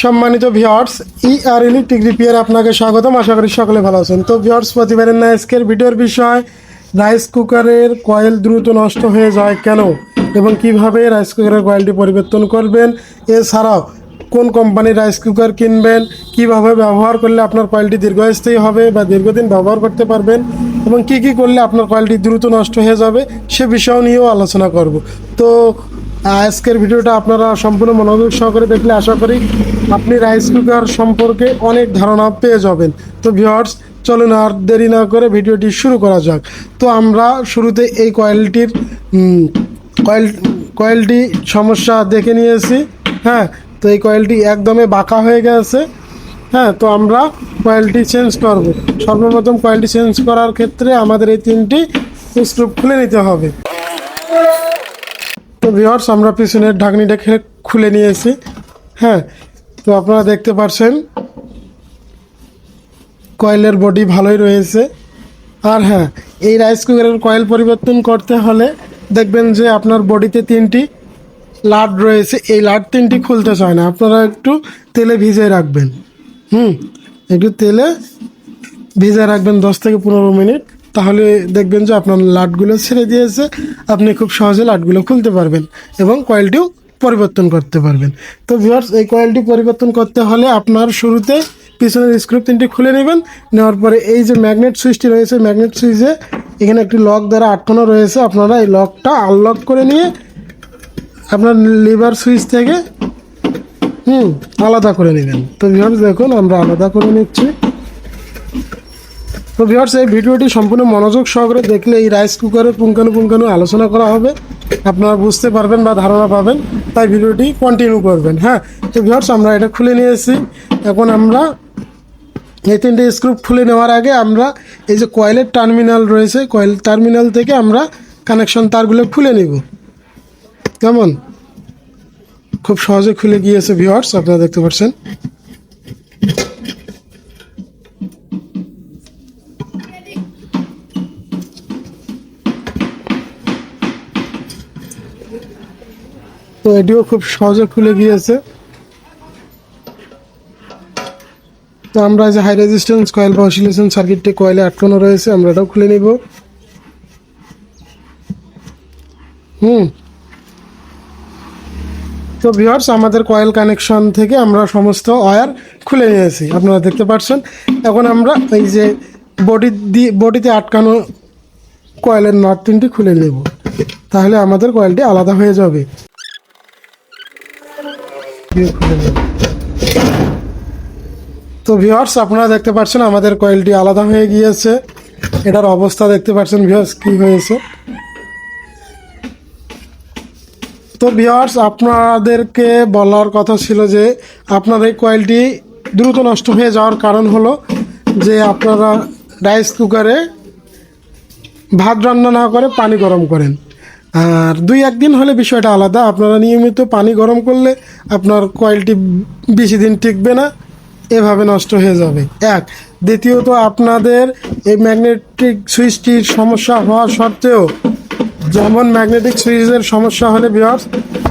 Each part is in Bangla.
সম্মানিত ভিউয়ার্স, আর ইলেকট্রিক রিপেয়ার আপনাকে স্বাগতম। আশা করি সকলে ভালো আছেন। তো ভিউয়ার্স, প্রতিবারের না আজকের ভিডিওর বিষয় রাইস কুকারের কয়েল দ্রুত নষ্ট হয়ে যায় কেন এবং কিভাবে রাইস কুকারের কয়েলটি পরিবর্তন করবেন, এছাড়াও কোন কোম্পানির রাইস কুকার কিনবেন, কিভাবে ব্যবহার করলে আপনার কয়েলটি দীর্ঘস্থায়ী হবে বা দীর্ঘদিন ব্যবহার করতে পারবেন এবং কি কি করলে আপনার কয়েলটি দ্রুত নষ্ট হয়ে যাবে সে বিষয় নিয়েও আলোচনা করব। তো আজকের ভিডিওটা আপনারা সম্পূর্ণ মনোযোগ সহকারে দেখলে আশা করি আপনি রাইস কুকার সম্পর্কে অনেক ধারণা পেয়ে যাবেন। তো ভিউয়ার্স, চলুন আর দেরি না করে ভিডিওটি শুরু করা যাক। তো আমরা শুরুতে এই কয়েলটি সমস্যা দেখে নিয়েছি। হ্যাঁ, তো এই কয়েলটি একদমই বাঁকা হয়ে গেছে। হ্যাঁ, তো আমরা কয়েলটি চেঞ্জ করব। সর্বপ্রথম কয়েলটি চেঞ্জ করার ক্ষেত্রে আমাদের এই তিনটি স্ক্রু খুলে নিতে হবে। তো ভিউয়ার্স, আমরা পিছনের ঢাকনিটা খুলে নিয়েছি। হ্যাঁ, তো আপনারা দেখতে পাচ্ছেন কয়েলের বডি ভালোই রয়েছে। আর হ্যাঁ, এই রাইস কুকারের কয়েল পরিবর্তন করতে হলে দেখবেন যে আপনার বডিতে তিনটি লাট রয়েছে, এই লাট তিনটি খুলতে চায় না। আপনারা একটু তেলে ভিজিয়ে রাখবেন। একটু তেলে ভিজিয়ে রাখবেন 10 থেকে 15 মিনিট, তাহলে দেখবেন যে আপনার লাটগুলো ছেড়ে দিয়েছে। আপনি খুব সহজে লাটগুলো খুলতে পারবেন এবং কয়েলটিও পরিবর্তন করতে পারবেন। তো ভিউয়ার্স, এই কয়েলটি পরিবর্তন করতে হলে আপনার শুরুতে পিছনের স্ক্রু তিনটি খুলে নেবেন। নেওয়ার পরে এই যে ম্যাগনেট সুইচটি রয়েছে, ম্যাগনেট সুইচে এখানে একটি লক দ্বারা আটকানো রয়েছে। আপনারা এই লকটা আনলক করে নিয়ে আপনার লিভার সুইচ থেকে আলাদা করে নেবেন। তো ভিউয়ার্স, দেখুন আমরা আলাদা করে নিচ্ছি। তো ভিউয়ার্স, এই ভিডিওটি সম্পূর্ণ মনোযোগ সহকারে দেখলে এই রাইস কুকারের পুঙ্খানুপুঙ্খানু আলোচনা করা হবে, আপনারা বুঝতে পারবেন বা ধারণা পাবেন, তাই ভিডিওটি কন্টিনিউ করবেন। হ্যাঁ, তো ভিউয়ার্স, আমরা এটা খুলে নিয়েছি। এখন আমরা এই তিনটে স্ক্রু খুলে নেওয়ার আগে আমরা এই যে কয়েলের টার্মিনাল রয়েছে, কয়েল টার্মিনাল থেকে আমরা কানেকশন তারগুলো খুলে নিব। কেমন খুব সহজে খুলে গিয়েছে ভিউয়ার্স, আপনারা দেখতে পাচ্ছেন। তো এটিও খুব সহজে খুলে গিয়েছে। তো আমরা যে হাই রেজিস্ট্যান্স কয়েল বা অসিলেশন সার্কিটটি কয়েলে আটকানো রয়েছে, আমরা এটাও খুলে নিব। তো ভিউয়ার্স, আমাদের কয়েল কানেকশন থেকে আমরা সমস্ত ওয়্যার খুলে নিয়েছি, আপনারা দেখতে পাচ্ছেন। এখন আমরা এই যে বডিতে আটকানো কয়েলের নট তিনটি খুলে নেব, তাহলে আমাদের কয়েলটি আলাদা হয়ে যাবে। তো ভিউয়ার্স, আপনারা দেখতে পাচ্ছেন আমাদের কয়েলটি আলাদা হয়ে গিয়েছে। এটার অবস্থা দেখতে পাচ্ছেন ভিউয়ার্স কি হয়েছে। তো ভিউয়ার্স, আপনাদেরকে বলার কথা ছিল যে আপনার এই কয়েলটি দ্রুত নষ্ট হয়ে যাওয়ার কারণ হলো যে আপনারা রাইস কুকারে ভাত রান্না না করে পানি গরম করেন। আর 2-1 দিন হলে বিষয়টা আলাদা। আপনারা নিয়মিত পানি গরম করলে আপনার কয়েলটি বেশি দিন টিকবে না, এভাবে নষ্ট হয়ে যাবে। দ্বিতীয়ত, আপনাদের এই ম্যাগনেটিক সুইচটির সমস্যা হওয়া সত্ত্বেও, যেমন ম্যাগনেটিক সুইচের সমস্যা হলে ভিউয়ার্স,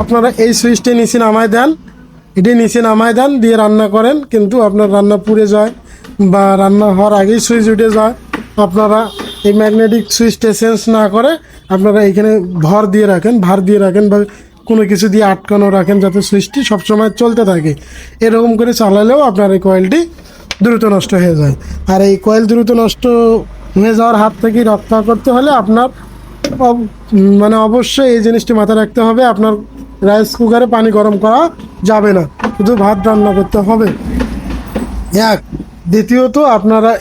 আপনারা এই সুইচটি নিচে নামায় দেন, এটি নিচে নামায় দেন দিয়ে রান্না করেন, কিন্তু আপনার রান্না পুড়ে যায় বা রান্না হওয়ার আগেই সুইচ উঠে যায়। আপনারা এই ম্যাগনেটিক সুইচটা চেঞ্জ না করে আপনারা এখানে ভার দিয়ে রাখেন বা কোনো কিছু দিয়ে আটকানো রাখেন, যাতে সুইচটি সবসময় চলতে থাকে। এরকম করে চালালেও আপনার এই কয়েলটি দ্রুত নষ্ট হয়ে যায়। আর এই কয়েল দ্রুত নষ্ট হয়ে যাওয়ার হাত থেকে রক্ষা করতে হলে আপনার অবশ্যই এই জিনিসটি মাথায় রাখতে হবে, আপনার রাইস কুকারে পানি গরম করা যাবে না, শুধু ভাত রান্না করতে হবে। দ্বিতীয়ত, আপনারা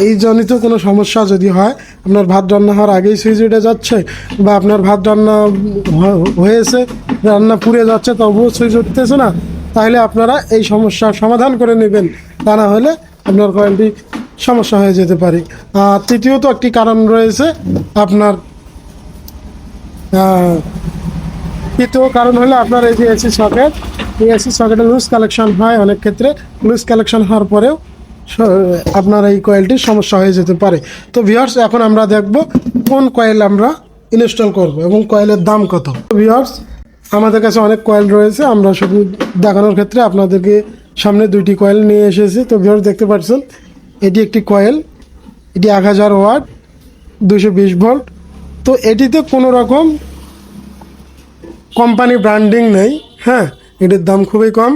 এই জনিত কোনো সমস্যা যদি হয়, আপনার ভাত রান্না হওয়ার আগেই সুইচ উঠে যাচ্ছে বা আপনার ভাত রান্না হয়েছে, রান্না পুড়ে যাচ্ছে, তবুও সুইচ উঠতেছে না, তাহলে আপনারা এই সমস্যার সমাধান করে নেবেন, তা না হলে আপনার কয়েলটি সমস্যা হয়ে যেতে পারে। আর তৃতীয়ত একটি কারণ রয়েছে আপনার, তৃতীয় কারণ হলো আপনার এই যে এসি সকেট, এই এসি সকেটে লুজ কালেকশন হয়। অনেক ক্ষেত্রে লুজ কালেকশন হওয়ার পরেও আপনার এই কয়েলটির সমস্যা হয়ে যেতে পারে। তো ভিউয়ার্স, এখন আমরা দেখব কোন কয়েল আমরা ইনস্টল করব এবং কয়েলের দাম কত। ভিউয়ার্স, আমাদের কাছে অনেক কয়েল রয়েছে, আমরা শুধু দেখানোর ক্ষেত্রে আপনাদেরকে সামনে 2টি কয়েল নিয়ে এসেছি। তো ভিউয়ার্স দেখতে পাচ্ছেন এটি একটি কয়েল, এটি 1000 ওয়াট 220 ভোল্ট। তো এটিতে কোনো রকম কোম্পানি ব্র্যান্ডিং নেই, হ্যাঁ, এটির দাম খুবই কম।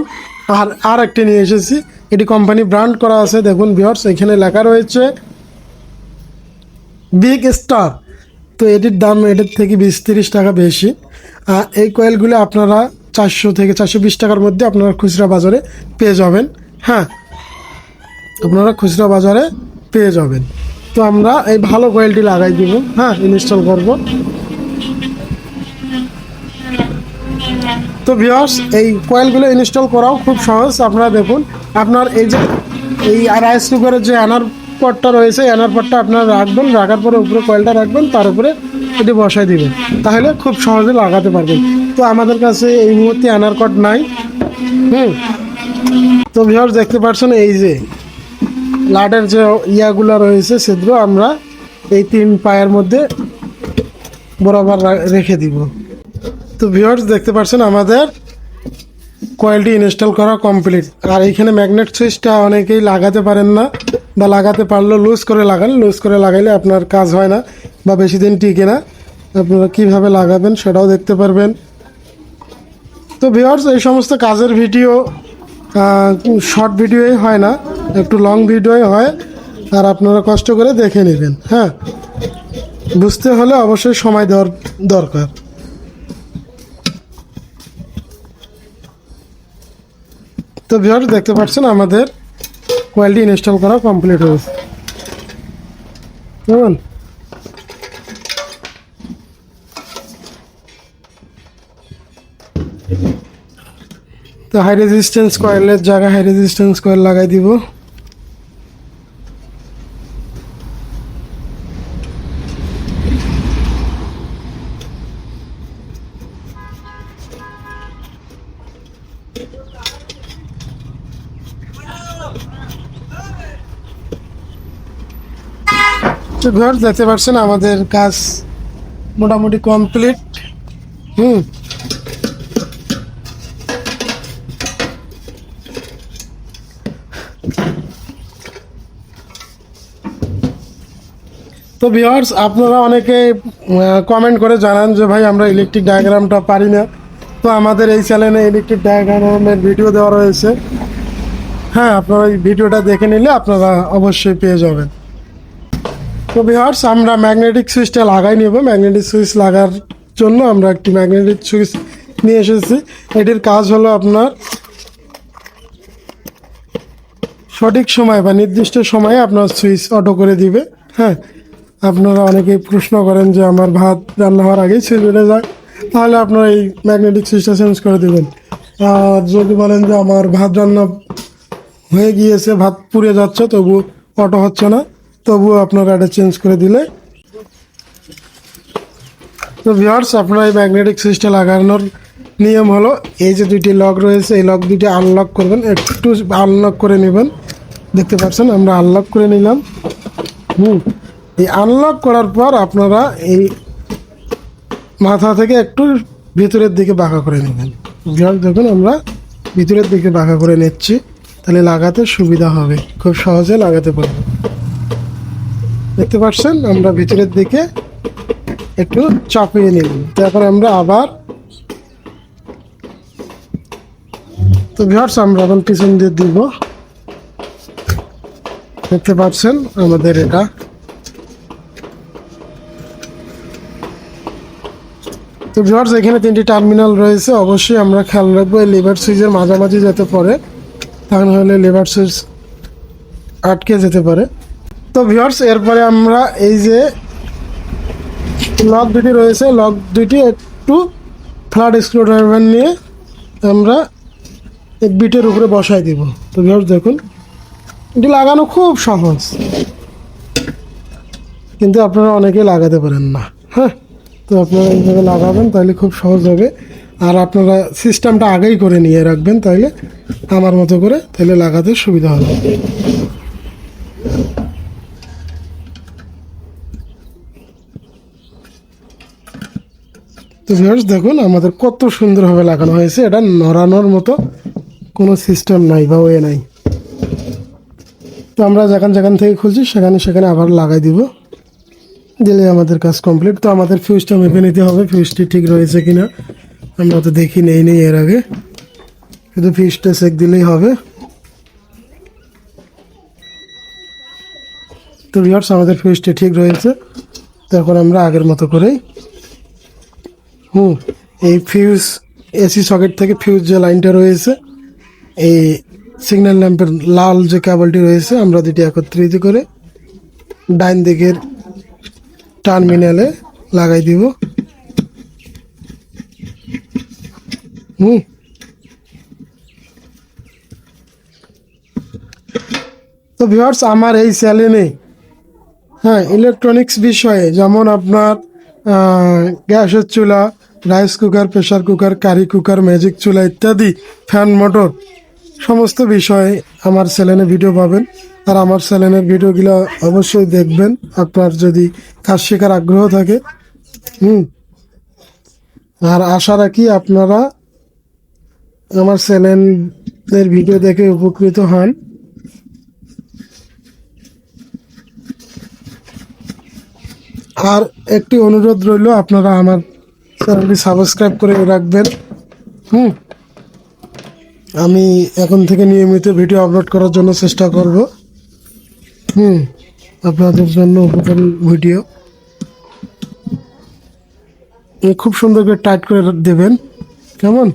আর একটি নিয়ে এসেছি, এটি কোম্পানি ব্র্যান্ড করা আছে। দেখুন ভিউয়ার্স এখানে লেখা রয়েছে বিগ স্টার। তো এটির দাম এটির থেকে 20-30 টাকা বেশি। এই কয়েলগুলো আপনারা 400 থেকে 420 টাকার মধ্যে আপনারা খুচরা বাজারে পেয়ে যাবেন, হ্যাঁ, আপনারা খুচরা বাজারে পেয়ে যাবেন। তো আমরা এই ভালো কয়েলটি লাগাই দিব, হ্যাঁ, ইনস্টল করব। তো ভিউয়ার্স এই কয়েলগুলো ইনস্টল করাও খুব সহজ। আপনারা দেখুন, আপনার এই যে এই রাইস কুকারের যে অ্যানার পটটা রয়েছে, অ্যানার পটটা আপনারা রাখবেন, রাখার পরে উপরে কয়েলটা রাখবেন, তার উপরে এটি বসাই দিবেন, তাহলে খুব সহজে লাগাতে পারবেন। তো আমাদের কাছে এই মুহূর্তে অ্যানার কট নাই। তো ভিউয়ার্স দেখতে পাচ্ছেন এই যে লাটের যে ইয়াগুলো রয়েছে ছিদ্র, আমরা এই 3 পায়ের মধ্যে বরাবর রেখে দিব। তো ভিউয়ার্স দেখতে পাচ্ছেন আমাদের কয়েলটি ইনস্টল করা কমপ্লিট। আর এইখানে ম্যাগনেট সুইচটা অনেকেই লাগাতে পারেন না, বা লাগাতে পারলেও লুজ করে লাগান। লুজ করে লাগাইলে আপনার কাজ হয় না বা বেশি দিন টিকে না। আপনারা কীভাবে লাগাবেন সেটাও দেখতে পারবেন। তো ভিউয়ার্স এই সমস্ত কাজের ভিডিও শর্ট ভিডিওই হয় না, একটু লং ভিডিওই হয়। আর আপনারা কষ্ট করে দেখে নেবেন, হ্যাঁ, বুঝতে হলে অবশ্যই সময় দেওয়ার দরকার। তো ভিউয়ার্স দেখতে পাচ্ছেন আমাদের কয়েলটি ইনস্টল করা কমপ্লিট হয়েছে। কেমন? তো হাই রেজিস্ট্যান্স কয়েলের জায়গায় হাই রেজিস্ট্যান্স কয়েল লাগাই দিব। তো ভিউয়ার্স দেখতে পাচ্ছেন আমাদের কাজ মোটামুটি কমপ্লিট। তো ভিউয়ার্স আপনারা অনেকে কমেন্ট করে জানান যে ভাই আমরা ইলেকট্রিক ডায়াগ্রামটা পারি না। তো আমাদের এই চ্যানেলে ইলেকট্রিক ডায়াগ্রামের ভিডিও দেওয়া রয়েছে, হ্যাঁ, আপনারা এই ভিডিওটা দেখে নিলে আপনারা অবশ্যই পেয়ে যাবেন। তো ভিউয়ার্স আমরা ম্যাগনেটিক সুইচটা লাগাই নেব। ম্যাগনেটিক সুইচ লাগার জন্য আমরা একটি ম্যাগনেটিক সুইচ নিয়ে এসেছি। এটির কাজ হলো আপনার সঠিক সময় বা নির্দিষ্ট সময়ে আপনার সুইচ অটো করে দিবে, হ্যাঁ। আপনারা অনেকেই প্রশ্ন করেন যে আমার ভাত রান্না হওয়ার আগেই সুইচ উঠে যায়, তাহলে আপনারা এই ম্যাগনেটিক সুইচটা চেঞ্জ করে দেবেন। আর যদি বলেন যে আমার ভাত রান্না হয়ে গিয়েছে, ভাত পুড়ে যাচ্ছে, তবু অটো হচ্ছে না, তবুও আপনারা এটা চেঞ্জ করে দিলে। তো ভিউয়ার্স আপনারা এই ম্যাগনেটিক সুইচটা লাগানোর নিয়ম হলো এই যে 2টি লক রয়েছে, এই লক 2টি আনলক করবেন, একটু আনলক করে নেবেন। দেখতে পাচ্ছেন আমরা আনলক করে নিলাম। এই আনলক করার পর আপনারা এই মাথা থেকে একটু ভিতরের দিকে বাঁকা করে নেবেন। ভিউয়ার্স দেখুন আমরা ভিতরের দিকে বাঁকা করে নিচ্ছি, তাহলে লাগাতে সুবিধা হবে, খুব সহজে লাগাতে পারবো। দেখতে পাচ্ছেন আমরা ভিতরের দিকে একটু চাপিয়ে নিলাম। তারপর আমরা আবার, তো ভিউয়ার্স আমরা এখন পিছন দিয়ে দিব। দেখতে পাচ্ছেন আমাদের এটা তো ভিউয়ার্স এখানে 3টি টার্মিনাল রয়েছে। অবশ্যই আমরা খেয়াল রাখবো এই লিভার সুইচের মাঝামাঝি যেতে পারে, তাহলে হলে লিভার সুইচ আটকে যেতে পারে। তো ভিউয়ার্স এরপরে আমরা এই যে লক 2টি রয়েছে, লক 2টি একটু ফ্ল্যাট স্ক্রুড্রাইভার নিয়ে আমরা এক বিটের উপরে বসাই দিব। তো ভিউয়ার্স দেখুন এটি লাগানো খুব সহজ, কিন্তু আপনারা অনেকেই লাগাতে পারেন না, হ্যাঁ। তো আপনারা এইভাবে লাগাবেন, তাহলে খুব সহজ হবে। আর আপনারা সিস্টেমটা আগেই করে নিয়ে রাখবেন, তাহলে আমার মতো করে, তাহলে লাগাতে সুবিধা হবে। তো তো ভিউয়ার্স দেখুন আমাদের কত সুন্দরভাবে লাগানো হয়েছে, এটা নড়ানোর মতো কোনো সিস্টেম নাই বা ওয়ে নাই। তো আমরা যেখান যেখান থেকে খুলছি সেখানে সেখানে আবার লাগাই দিব, দিলে আমাদের কাজ কমপ্লিট। তো আমাদের ফিউজটা মেপে নিতে হবে, ফিউজটি ঠিক রয়েছে কিনা। আমরা তো দেখি নেই এর আগে, শুধু ফিউজটা চেক দিলেই হবে। তো ভিউয়ার্স আমাদের ফিউজটি ঠিক রয়েছে। তো এখন আমরা আগের মতো করেই এই ফিউজ এসি সকেট থেকে ফিউজ যে লাইনটা রয়েছে, এই সিগন্যাল ল্যাম্পের লাল যে কেবলটি রয়েছে, আমরা দুটি একত্রিত করে ডাইন দিকের টার্মিনালে লাগাই দিব। তো ভিউয়ার্স আমার এই চ্যানেলে ইলেকট্রনিক্স বিষয়ে, যেমন আপনার গ্যাসের চুলা, rice cooker, pressure cooker, curry cooker, magic চুলা ইত্যাদি, ফ্যান মোটর, সমস্ত বিষয়ে আমার চ্যানেলে ভিডিও পাবেন। আর আমার চ্যানেলের ভিডিওগুলো অবশ্যই দেখবেন আপনার যদি কাজ শেখার আগ্রহ থাকে। আর আশা রাখি আপনারা আমার চ্যানেলের ভিডিও দেখে উপকৃত হন। আর একটি অনুরোধ রইল, আপনারা আমার চ্যানেলটি সাবস্ক্রাইব করে রাখবেন। আমি এখন থেকে নিয়মিত ভিডিও আপলোড করার জন্য চেষ্টা করব। আপনাদের জন্য উপকারী ভিডিও খুব সুন্দর করে টাইট করে দেবেন, কেমন?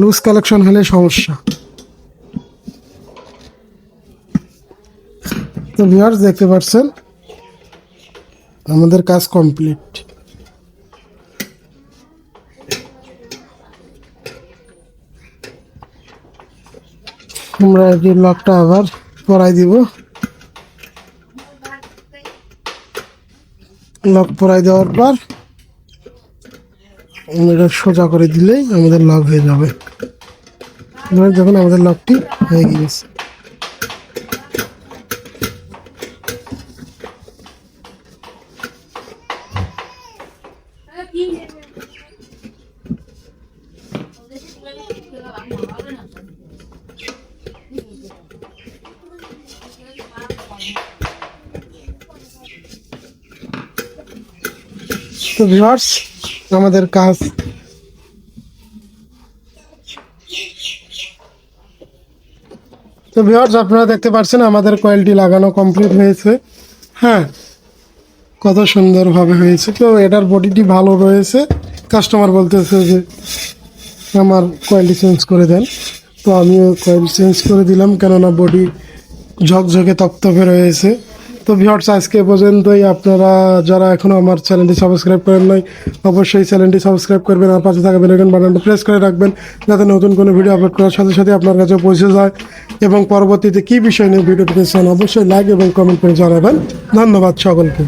লুজ কালেকশন হলে সমস্যা। তো ভিউয়ার্স দেখতে পাচ্ছেন আমাদের কাজ কমপ্লিট। আমরা এই লকটা আবার পরাই দিব। লক পরাই দেওয়ার পর এটা সোজা করে দিলেই আমাদের লক হয়ে যাবে। যখন আমাদের লকটি হয়ে গিয়েছে, তো ভিউয়ার্স আমাদের কাজ তো ভিউয়ার্স আপনারা দেখতে পাচ্ছেন আমাদের কয়েলটি লাগানো কমপ্লিট হয়েছে। কত সুন্দরভাবে হয়েছে। তো এটার বডিটি ভালো রয়েছে, কাস্টমার বলতেছে যে আমার কয়েলটি চেঞ্জ করে দেন। তো আমিও কয়েল চেঞ্জ করে দিলাম, কেননা বডি ঝকঝকে তপতপে রয়েছে। তো ভিউয়ার্স আজকে পর্যন্তই। আপনারা যারা এখনও আমার চ্যানেলটি সাবস্ক্রাইব করেন নাই, অবশ্যই চ্যানেলটি সাবস্ক্রাইব করবেন আর পাশে থাকা বেল আইকন বাটনটা প্রেস করে রাখবেন, যাতে নতুন কোনো ভিডিও আপলোড করার সাথে সাথে আপনার কাছে পৌঁছে যায়। এবং পরবর্তীতে কী বিষয় নিয়ে ভিডিও পেতে চান অবশ্যই লাইক এবং কমেন্ট করে জানাবেন। ধন্যবাদ সকলকে।